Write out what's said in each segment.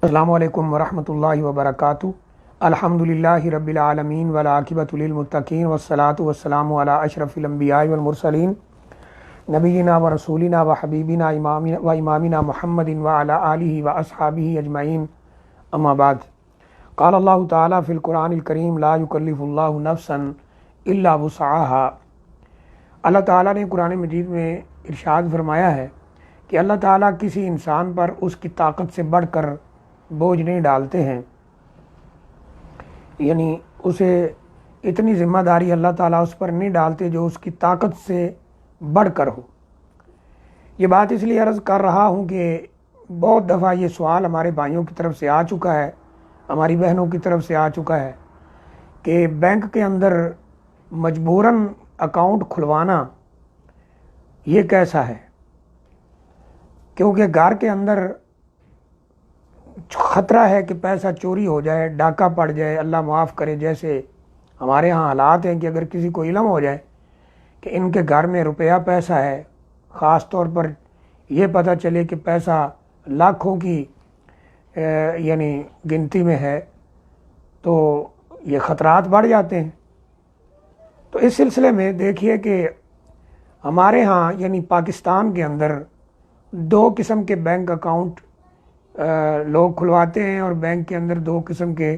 السلام علیکم ورحمۃ اللہ وبرکاتہ۔ الحمد للہ رب العالمین والعاقبۃ للمتقین والصلاۃ والسلام علی اشرف الانبیاء والمرسلین نبینا و رسولنا و حبیبنا امامنا محمد وعلی آلہ واصحابہ اجمعین، اما بعد۔ قال اللہ تعالیٰ فی القرآن الکریم لا یکلف اللہ نفسا الا وسعها۔ اللہ تعالیٰ نے قرآن مجید میں ارشاد فرمایا ہے کہ اللہ تعالیٰ کسی انسان پر اس کی طاقت سے بڑھ کر بوجھ نہیں ڈالتے ہیں، یعنی اسے اتنی ذمہ داری اللہ تعالیٰ اس پر نہیں ڈالتے جو اس کی طاقت سے بڑھ کر ہو۔ یہ بات اس لیے عرض کر رہا ہوں کہ بہت دفعہ یہ سوال ہمارے بھائیوں کی طرف سے آ چکا ہے، ہماری بہنوں کی طرف سے آ چکا ہے کہ بینک کے اندر مجبوراً اکاؤنٹ کھلوانا یہ کیسا ہے، کیونکہ گھر کے اندر خطرہ ہے کہ پیسہ چوری ہو جائے، ڈاکہ پڑ جائے، اللہ معاف کرے۔ جیسے ہمارے ہاں حالات ہیں کہ اگر کسی کو علم ہو جائے کہ ان کے گھر میں روپیہ پیسہ ہے، خاص طور پر یہ پتہ چلے کہ پیسہ لاکھوں کی یعنی گنتی میں ہے، تو یہ خطرات بڑھ جاتے ہیں۔ تو اس سلسلے میں دیکھیے کہ ہمارے ہاں یعنی پاکستان کے اندر دو قسم کے بینک اکاؤنٹ لوگ کھلواتے ہیں، اور بینک کے اندر دو قسم کے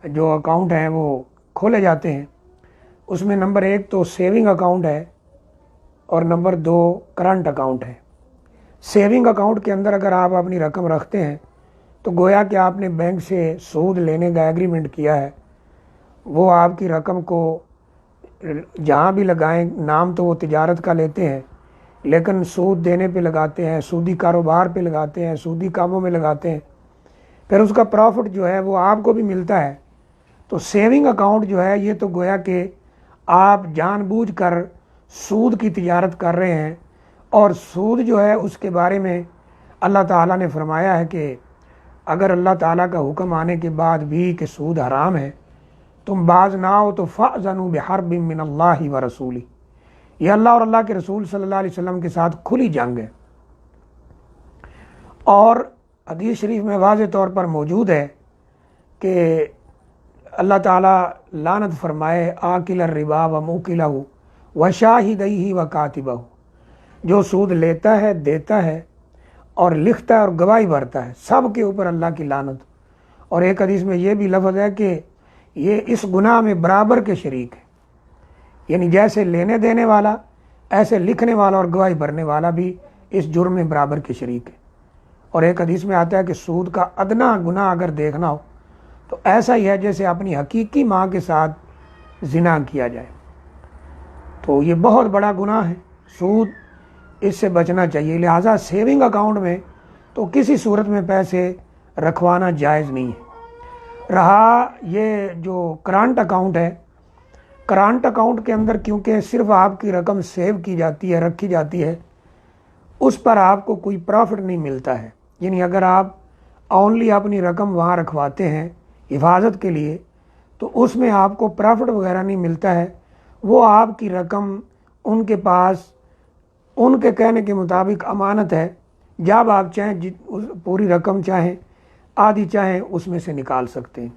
جو اکاؤنٹ ہیں وہ کھولے جاتے ہیں۔ اس میں نمبر ایک تو سیونگ اکاؤنٹ ہے اور نمبر دو کرنٹ اکاؤنٹ ہے۔ سیونگ اکاؤنٹ کے اندر اگر آپ اپنی رقم رکھتے ہیں تو گویا کہ آپ نے بینک سے سود لینے کا ایگریمنٹ کیا ہے، وہ آپ کی رقم کو جہاں بھی لگائیں، نام تو وہ تجارت کا لیتے ہیں لیکن سود دینے پہ لگاتے ہیں، سودی کاروبار پہ لگاتے ہیں، سودی کاموں میں لگاتے ہیں، پھر اس کا پروفٹ جو ہے وہ آپ کو بھی ملتا ہے۔ تو سیونگ اکاؤنٹ جو ہے یہ تو گویا کہ آپ جان بوجھ کر سود کی تجارت کر رہے ہیں، اور سود جو ہے اس کے بارے میں اللہ تعالیٰ نے فرمایا ہے کہ اگر اللہ تعالیٰ کا حکم آنے کے بعد بھی کہ سود حرام ہے، تم باز نہ ہو تو فَأْذَنُوا بِحَرْبٍ مِّنَ اللَّهِ وَرَسُولِهِ۔ یہ اللہ اور اللہ کے رسول صلی اللہ علیہ وسلم کے ساتھ کھلی جنگ ہے، اور حدیث شریف میں واضح طور پر موجود ہے کہ اللہ تعالیٰ لعنت فرمائے آکل الربا وموکلہ وشاہدیہ وکاتبہ، جو سود لیتا ہے، دیتا ہے اور لکھتا ہے اور گواہی بھرتا ہے، سب کے اوپر اللہ کی لعنت۔ اور ایک حدیث میں یہ بھی لفظ ہے کہ یہ اس گناہ میں برابر کے شریک ہے، یعنی جیسے لینے دینے والا ایسے لکھنے والا اور گواہی بھرنے والا بھی اس جرم میں برابر کے شریک ہے۔ اور ایک حدیث میں آتا ہے کہ سود کا ادنا گناہ اگر دیکھنا ہو تو ایسا ہی ہے جیسے اپنی حقیقی ماں کے ساتھ زنا کیا جائے۔ تو یہ بہت بڑا گناہ ہے، سود، اس سے بچنا چاہیے۔ لہٰذا سیونگ اکاؤنٹ میں تو کسی صورت میں پیسے رکھوانا جائز نہیں ہے۔ رہا یہ جو کرنٹ اکاؤنٹ ہے، کرنٹ اکاؤنٹ کے اندر کیونکہ صرف آپ کی رقم سیو کی جاتی ہے، رکھی جاتی ہے، اس پر آپ کو کوئی پروفٹ نہیں ملتا ہے۔ یعنی اگر آپ اونلی اپنی رقم وہاں رکھواتے ہیں حفاظت کے لیے تو اس میں آپ کو پروفٹ وغیرہ نہیں ملتا ہے، وہ آپ کی رقم ان کے پاس ان کے کہنے کے مطابق امانت ہے، جب آپ چاہیں پوری رقم چاہیں، آدھی چاہیں، اس میں سے نکال سکتے ہیں۔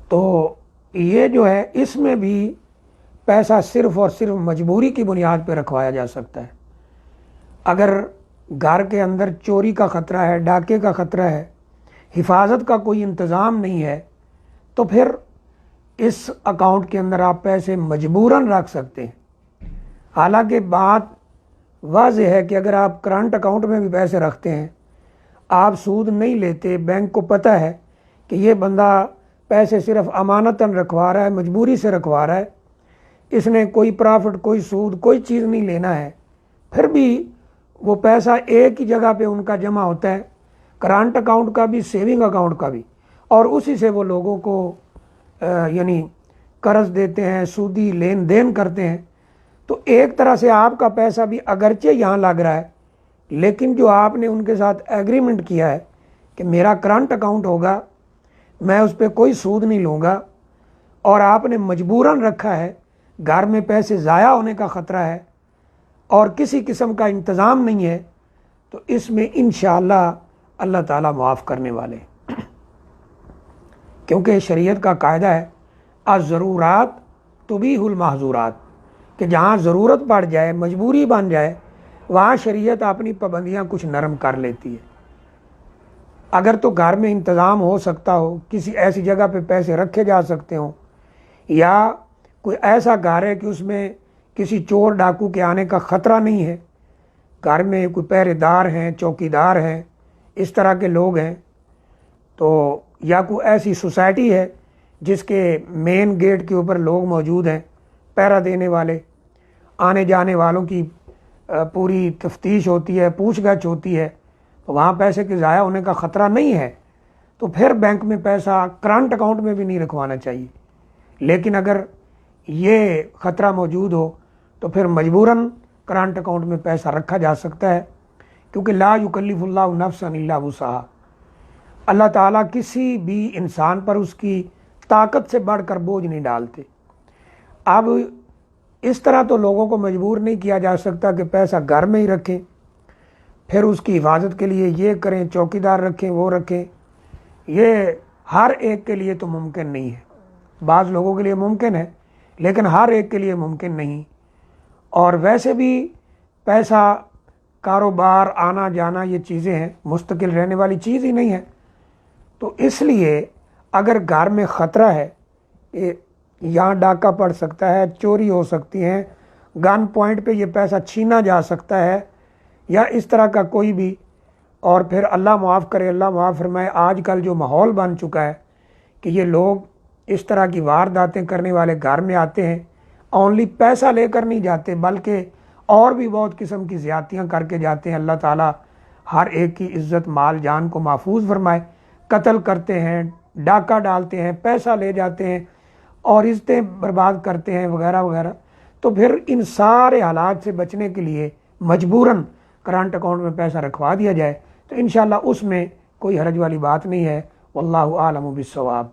تو یہ جو ہے اس میں بھی پیسہ صرف اور صرف مجبوری کی بنیاد پہ رکھوایا جا سکتا ہے۔ اگر گھر کے اندر چوری کا خطرہ ہے، ڈاکے کا خطرہ ہے، حفاظت کا کوئی انتظام نہیں ہے، تو پھر اس اکاؤنٹ کے اندر آپ پیسے مجبوراً رکھ سکتے ہیں۔ حالانکہ بات واضح ہے کہ اگر آپ کرنٹ اکاؤنٹ میں بھی پیسے رکھتے ہیں، آپ سود نہیں لیتے، بینک کو پتہ ہے کہ یہ بندہ پیسے صرف امانتاً رکھوا رہا ہے، مجبوری سے رکھوا رہا ہے، اس نے کوئی پرافٹ، کوئی سود، کوئی چیز نہیں لینا ہے، پھر بھی وہ پیسہ ایک ہی جگہ پہ ان کا جمع ہوتا ہے، کرنٹ اکاؤنٹ کا بھی، سیونگ اکاؤنٹ کا بھی، اور اسی سے وہ لوگوں کو یعنی قرض دیتے ہیں، سودی لین دین کرتے ہیں۔ تو ایک طرح سے آپ کا پیسہ بھی اگرچہ یہاں لگ رہا ہے، لیکن جو آپ نے ان کے ساتھ ایگریمنٹ کیا ہے کہ میرا کرنٹ اکاؤنٹ ہوگا، میں اس پہ کوئی سود نہیں لوں گا، اور آپ نے مجبوراً رکھا ہے، گھر میں پیسے ضائع ہونے کا خطرہ ہے اور کسی قسم کا انتظام نہیں ہے، تو اس میں انشاءاللہ اللہ تعالیٰ معاف کرنے والے، کیونکہ شریعت کا قاعدہ ہے الضرورات تبیح المحظورات، کہ جہاں ضرورت پڑ جائے، مجبوری بن جائے، وہاں شریعت اپنی پابندیاں کچھ نرم کر لیتی ہے۔ اگر تو گھر میں انتظام ہو سکتا ہو، کسی ایسی جگہ پہ پیسے رکھے جا سکتے ہوں، یا کوئی ایسا گھر ہے کہ اس میں کسی چور ڈاکو کے آنے کا خطرہ نہیں ہے، گھر میں کوئی پہرے دار ہیں، چوکیدار ہیں، اس طرح کے لوگ ہیں، تو یا کوئی ایسی سوسائٹی ہے جس کے مین گیٹ کے اوپر لوگ موجود ہیں، پہرا دینے والے، آنے جانے والوں کی پوری تفتیش ہوتی ہے، پوچھ گچھ ہوتی ہے، تو وہاں پیسے کے ضائع ہونے کا خطرہ نہیں ہے، تو پھر بینک میں پیسہ کرنٹ اکاؤنٹ میں بھی نہیں رکھوانا چاہیے۔ لیکن اگر یہ خطرہ موجود ہو تو پھر مجبوراً کرنٹ اکاؤنٹ میں پیسہ رکھا جا سکتا ہے، کیونکہ لا یکلف اللہ نفسا الا وسعہا، اللہ تعالیٰ کسی بھی انسان پر اس کی طاقت سے بڑھ کر بوجھ نہیں ڈالتے۔ اب اس طرح تو لوگوں کو مجبور نہیں کیا جا سکتا کہ پیسہ گھر میں ہی رکھیں، پھر اس کی حفاظت کے لیے یہ کریں، چوکیدار رکھیں، وہ رکھیں، یہ ہر ایک کے لیے تو ممکن نہیں ہے۔ بعض لوگوں کے لیے ممکن ہے لیکن ہر ایک کے لیے ممکن نہیں، اور ویسے بھی پیسہ، کاروبار، آنا جانا، یہ چیزیں ہیں، مستقل رہنے والی چیز ہی نہیں ہے۔ تو اس لیے اگر گھر میں خطرہ ہے کہ یہاں ڈاکہ پڑ سکتا ہے، چوری ہو سکتی ہیں، گن پوائنٹ پہ یہ پیسہ چھینا جا سکتا ہے، یا اس طرح کا کوئی بھی، اور پھر اللہ معاف کرے، اللہ معاف فرمائے، آج کل جو ماحول بن چکا ہے کہ یہ لوگ اس طرح کی وارداتیں کرنے والے گھر میں آتے ہیں، اونلی پیسہ لے کر نہیں جاتے بلکہ اور بھی بہت قسم کی زیادتیاں کر کے جاتے ہیں۔ اللہ تعالیٰ ہر ایک کی عزت، مال، جان کو محفوظ فرمائے۔ قتل کرتے ہیں، ڈاکہ ڈالتے ہیں، پیسہ لے جاتے ہیں اور عزتیں برباد کرتے ہیں، وغیرہ وغیرہ۔ تو پھر ان سارے حالات سے بچنے کے لیے مجبوراً کرنٹ اکاؤنٹ میں پیسہ رکھوا دیا جائے تو انشاءاللہ اس میں کوئی حرج والی بات نہیں ہے۔ واللہ اعلم بالصواب۔